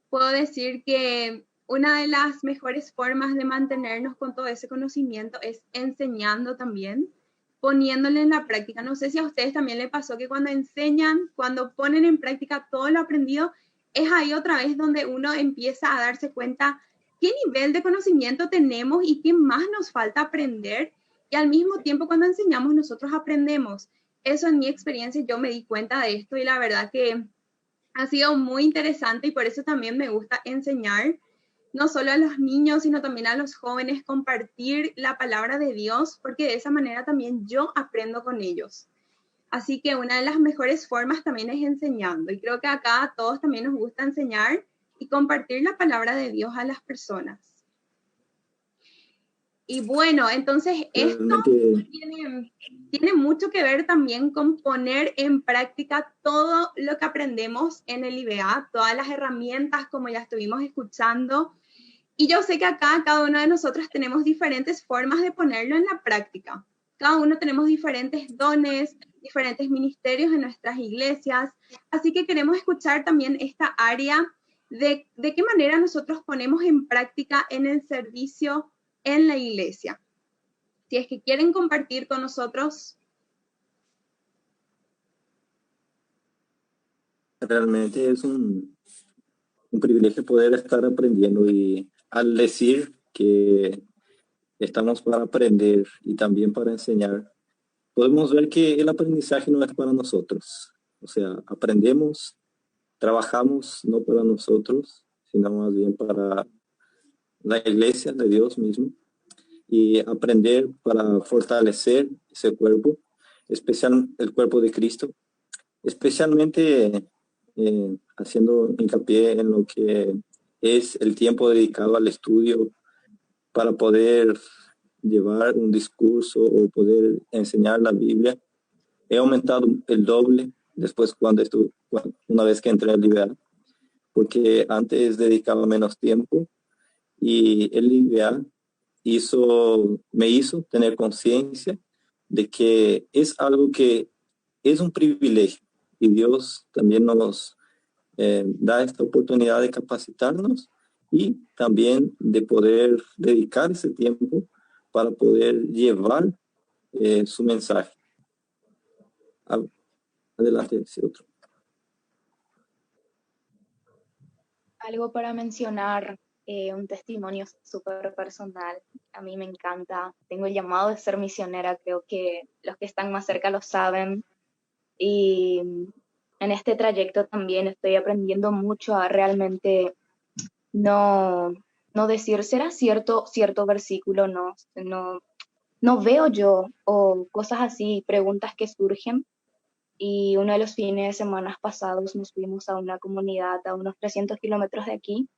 puedo decir que una de las mejores formas de mantenernos con todo ese conocimiento es enseñando también, poniéndole en la práctica. No sé si a ustedes también les pasó que cuando enseñan, cuando ponen en práctica todo lo aprendido, es ahí otra vez donde uno empieza a darse cuenta qué nivel de conocimiento tenemos y qué más nos falta aprender. Y al mismo tiempo, cuando enseñamos, nosotros aprendemos. Eso en mi experiencia, yo me di cuenta de esto y la verdad que ha sido muy interesante y por eso también me gusta enseñar, no solo a los niños, sino también a los jóvenes, compartir la palabra de Dios, porque de esa manera también yo aprendo con ellos. Así que una de las mejores formas también es enseñando. Y creo que acá a todos también nos gusta enseñar y compartir la palabra de Dios a las personas. Y bueno, entonces esto tiene mucho que ver también con poner en práctica todo lo que aprendemos en el IBA, todas las herramientas como ya estuvimos escuchando. Y yo sé que acá cada uno de nosotros tenemos diferentes formas de ponerlo en la práctica. Cada uno tenemos diferentes dones, diferentes ministerios en nuestras iglesias. Así que queremos escuchar también esta área de qué manera nosotros ponemos en práctica en el servicio en la iglesia. Si es que quieren compartir con nosotros. Realmente es un privilegio poder estar aprendiendo, y al decir que estamos para aprender y también para enseñar, podemos ver que el aprendizaje no es para nosotros. O sea, aprendemos, trabajamos no para nosotros, sino más bien para la iglesia de Dios mismo, y aprender para fortalecer ese cuerpo, especial el cuerpo de Cristo, especialmente haciendo hincapié en lo que es el tiempo dedicado al estudio para poder llevar un discurso o poder enseñar la Biblia. He aumentado el doble después una vez que entré al IBA, porque antes dedicaba menos tiempo, y el IBA me hizo tener conciencia de que es algo que es un privilegio, y Dios también nos da esta oportunidad de capacitarnos y también de poder dedicar ese tiempo para poder llevar su mensaje. Adelante, ese otro. Algo para mencionar, un testimonio súper personal. A mí me encanta. Tengo el llamado de ser misionera, creo que los que están más cerca lo saben. Y en este trayecto también estoy aprendiendo mucho a realmente no decir, ¿será cierto versículo? No veo yo, o cosas así, preguntas que surgen. Y uno de los fines de semana pasados nos fuimos a una comunidad a unos 300 kilómetros de aquí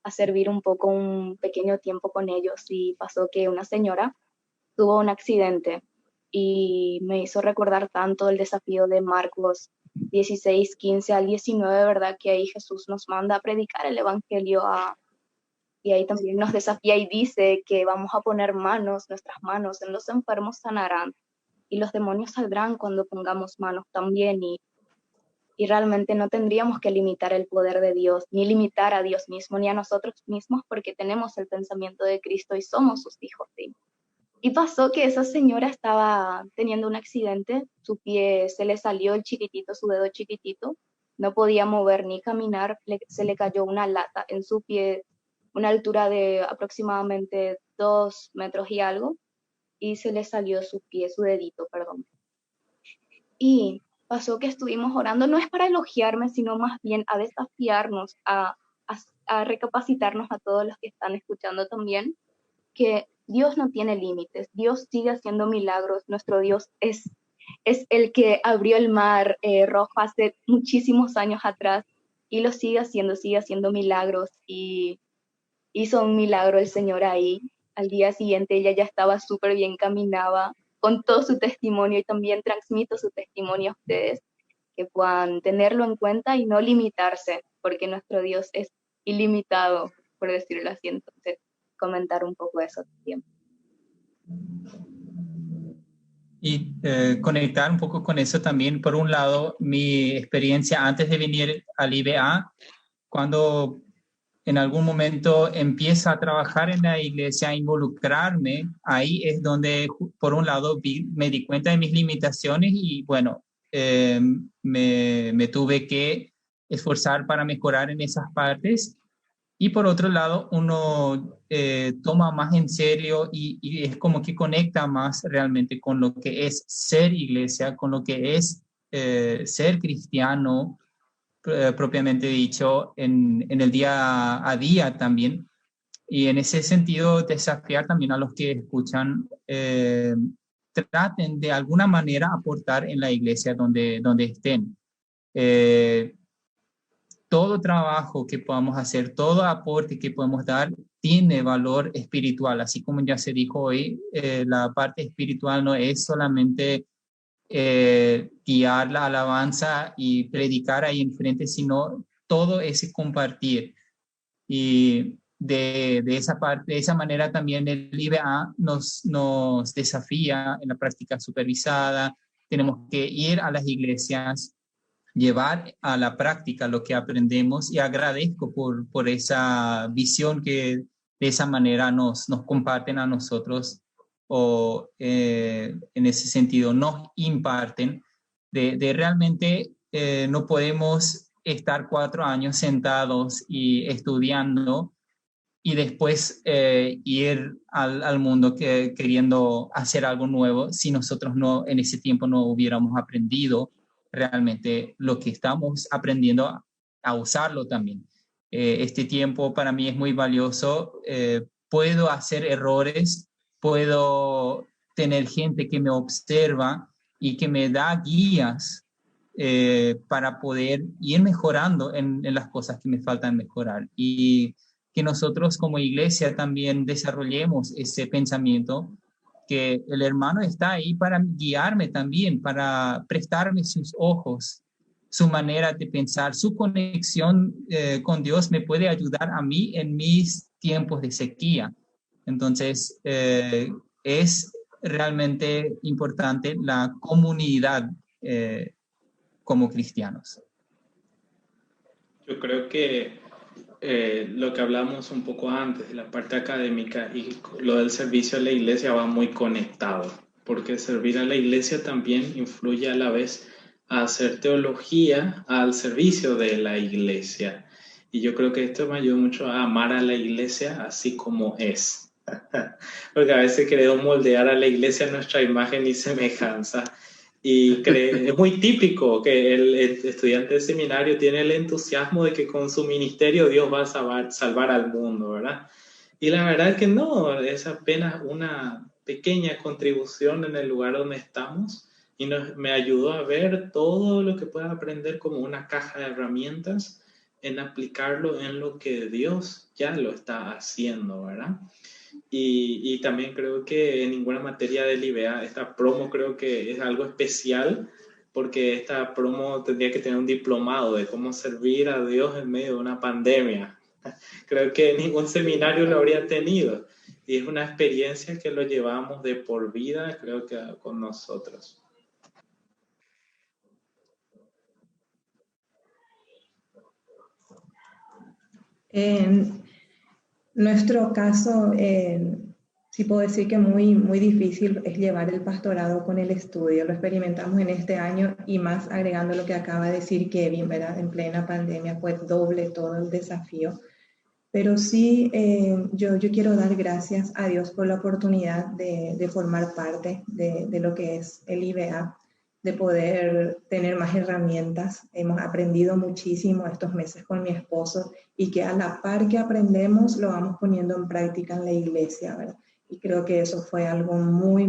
a servir un pequeño tiempo con ellos, y pasó que una señora tuvo un accidente y me hizo recordar tanto el desafío de Marcos 16, 15 al 19, ¿verdad? Que ahí Jesús nos manda a predicar el evangelio y ahí también nos desafía y dice que vamos a poner nuestras manos en los enfermos sanarán, y los demonios saldrán cuando pongamos manos también, y realmente no tendríamos que limitar el poder de Dios, ni limitar a Dios mismo, ni a nosotros mismos, porque tenemos el pensamiento de Cristo y somos sus hijos, ¿sí? Y pasó que esa señora estaba teniendo un accidente, su pie se le salió su dedo chiquitito, no podía mover ni caminar, se le cayó una lata en su pie, una altura de aproximadamente 2 metros y algo, y se le salió su dedito, perdón. Y pasó que estuvimos orando, no es para elogiarme, sino más bien a desafiarnos, a recapacitarnos a todos los que están escuchando también, que Dios no tiene límites, Dios sigue haciendo milagros, nuestro Dios es el que abrió el mar rojo hace muchísimos años atrás y lo sigue haciendo milagros, y hizo un milagro el Señor ahí. Al día siguiente ella ya estaba súper bien, caminaba con todo su testimonio, y también transmito su testimonio a ustedes, que puedan tenerlo en cuenta y no limitarse, porque nuestro Dios es ilimitado, por decirlo así. Entonces, comentar un poco eso también. Y conectar un poco con eso también, por un lado, mi experiencia antes de venir al IBA, cuando en algún momento empiezo a trabajar en la iglesia, a involucrarme, ahí es donde, por un lado, me di cuenta de mis limitaciones y, bueno, me tuve que esforzar para mejorar en esas partes. Y por otro lado, uno toma más en serio y es como que conecta más realmente con lo que es ser iglesia, con lo que es ser cristiano, propiamente dicho, en el día a día también. Y en ese sentido, desafiar también a los que escuchan, traten de alguna manera aportar en la iglesia donde estén. Todo trabajo que podamos hacer, todo aporte que podemos dar, tiene valor espiritual. Así como ya se dijo hoy, la parte espiritual no es solamente guiar la alabanza y predicar ahí enfrente, sino todo ese compartir. Y de esa manera también el IBA nos desafía en la práctica supervisada. Tenemos que ir a las iglesias, llevar a la práctica lo que aprendemos, y agradezco por esa visión que de esa manera nos comparten a nosotros, o en ese sentido nos imparten, de realmente no podemos estar 4 años sentados y estudiando y después ir al mundo queriendo hacer algo nuevo si nosotros no en ese tiempo no hubiéramos aprendido realmente lo que estamos aprendiendo a usarlo también. Este tiempo para mí es muy valioso. Puedo hacer errores, puedo tener gente que me observa y que me da guías para poder ir mejorando en las cosas que me faltan mejorar. Y que nosotros como iglesia también desarrollemos ese pensamiento, que el hermano está ahí para guiarme también, para prestarme sus ojos, su manera de pensar, su conexión con Dios me puede ayudar a mí en mis tiempos de sequía. Entonces, es realmente importante la comunidad como cristianos. Yo creo que lo que hablamos un poco antes de la parte académica y lo del servicio a la iglesia va muy conectado, porque servir a la iglesia también influye a la vez a hacer teología al servicio de la iglesia. Y yo creo que esto me ayuda mucho a amar a la iglesia así como es. Porque a veces queremos moldear a la iglesia a nuestra imagen y semejanza. Y es muy típico que el estudiante de seminario tiene el entusiasmo de que con su ministerio Dios va a salvar al mundo, ¿verdad? Y la verdad es que no, es apenas una pequeña contribución en el lugar donde estamos, y me ayudó a ver todo lo que pueda aprender como una caja de herramientas en aplicarlo en lo que Dios ya lo está haciendo, ¿verdad? Y también creo que en ninguna materia del IBA, esta promo creo que es algo especial, porque esta promo tendría que tener un diplomado de cómo servir a Dios en medio de una pandemia. Creo que ningún seminario lo habría tenido, y es una experiencia que lo llevamos de por vida, creo que con nosotros. En nuestro caso, sí puedo decir que muy difícil es llevar el pastorado con el estudio. Lo experimentamos en este año, y más agregando lo que acaba de decir Kevin, ¿verdad? En plena pandemia fue doble todo el desafío. Pero sí, yo quiero dar gracias a Dios por la oportunidad de formar parte de lo que es el IBA, de poder tener más herramientas. Hemos aprendido muchísimo estos meses con mi esposo, y que a la par que aprendemos lo vamos poniendo en práctica en la iglesia, ¿verdad? Y creo que eso fue algo muy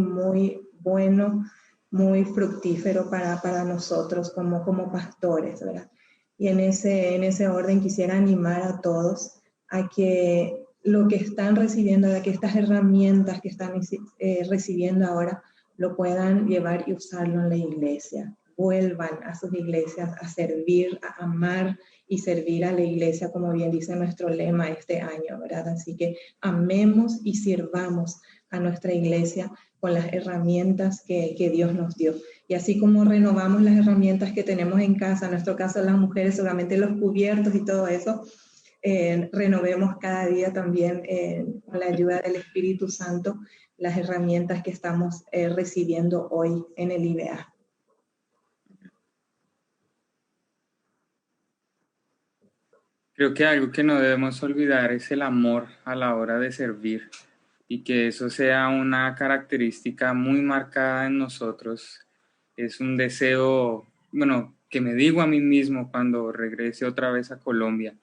bueno, muy fructífero para nosotros como pastores, ¿verdad? Y en ese orden quisiera animar a todos a que lo que están recibiendo, a que estas herramientas que están recibiendo ahora, lo puedan llevar y usarlo en la iglesia. Vuelvan a sus iglesias a servir, a amar y servir a la iglesia, como bien dice nuestro lema este año, ¿verdad? Así que amemos y sirvamos a nuestra iglesia con las herramientas que Dios nos dio. Y así como renovamos las herramientas que tenemos en casa, en nuestro caso las mujeres, seguramente los cubiertos y todo eso, renovemos cada día también con la ayuda del Espíritu Santo las herramientas que estamos recibiendo hoy en el IBA. Creo que algo que no debemos olvidar es el amor a la hora de servir, y que eso sea una característica muy marcada en nosotros. Es un deseo, bueno, que me digo a mí mismo cuando regrese otra vez a Colombia.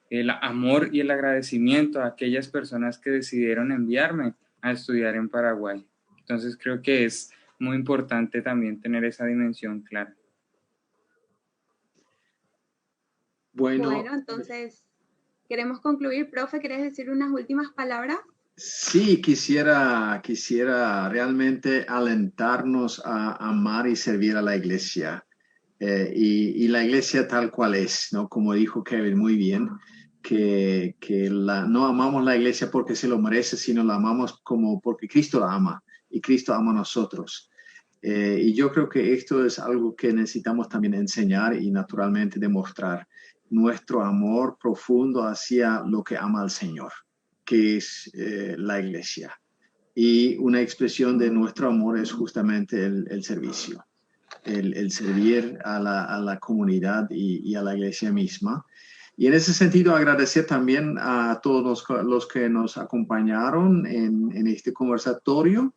El amor y el agradecimiento a aquellas personas que decidieron enviarme a estudiar en Paraguay. Entonces creo que es muy importante también tener esa dimensión clara. Bueno, entonces queremos concluir. Profe, ¿querés decir unas últimas palabras? Sí, quisiera realmente alentarnos a amar y servir a la iglesia. Y la iglesia tal cual es, ¿no? Como dijo Kevin muy bien, que no amamos la iglesia porque se lo merece, sino la amamos como porque Cristo la ama y Cristo ama a nosotros. Y yo creo que esto es algo que necesitamos también enseñar y naturalmente demostrar nuestro amor profundo hacia lo que ama al Señor, que es la iglesia. Y una expresión de nuestro amor es justamente el servicio. El servir a la comunidad y a la iglesia misma. Y en ese sentido agradecer también a todos los que nos acompañaron en este conversatorio,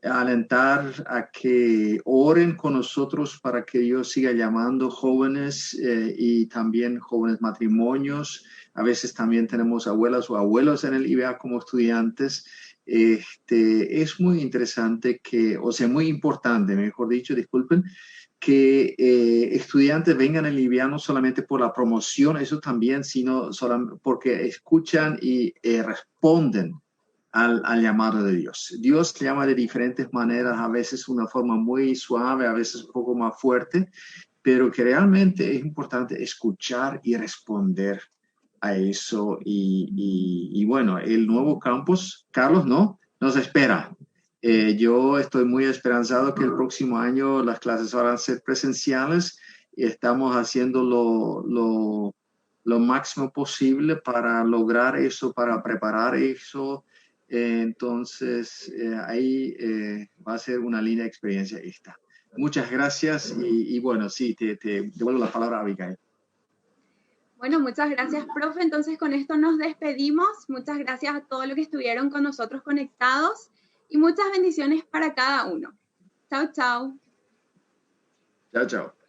alentar a que oren con nosotros para que Dios siga llamando jóvenes y también jóvenes matrimonios. A veces también tenemos abuelas o abuelos en el IBA como estudiantes. Es muy interesante muy importante, mejor dicho, disculpen, que estudiantes vengan al IBA no solamente por la promoción, eso también, sino solamente porque escuchan y responden al llamado de Dios. Dios llama de diferentes maneras, a veces una forma muy suave, a veces un poco más fuerte, pero que realmente es importante escuchar y responder a eso. Y bueno, el nuevo campus, Carlos, ¿no? Nos espera. Yo estoy muy esperanzado que el próximo año las clases van a ser presenciales y estamos haciendo lo máximo posible para lograr eso, para preparar eso. Entonces, ahí va a ser una linda experiencia esta. Muchas gracias y bueno, sí, te devuelvo la palabra a Abigail. Bueno, muchas gracias, profe. Entonces, con esto nos despedimos. Muchas gracias a todos los que estuvieron con nosotros conectados y muchas bendiciones para cada uno. Chao, chao. Chao, chao.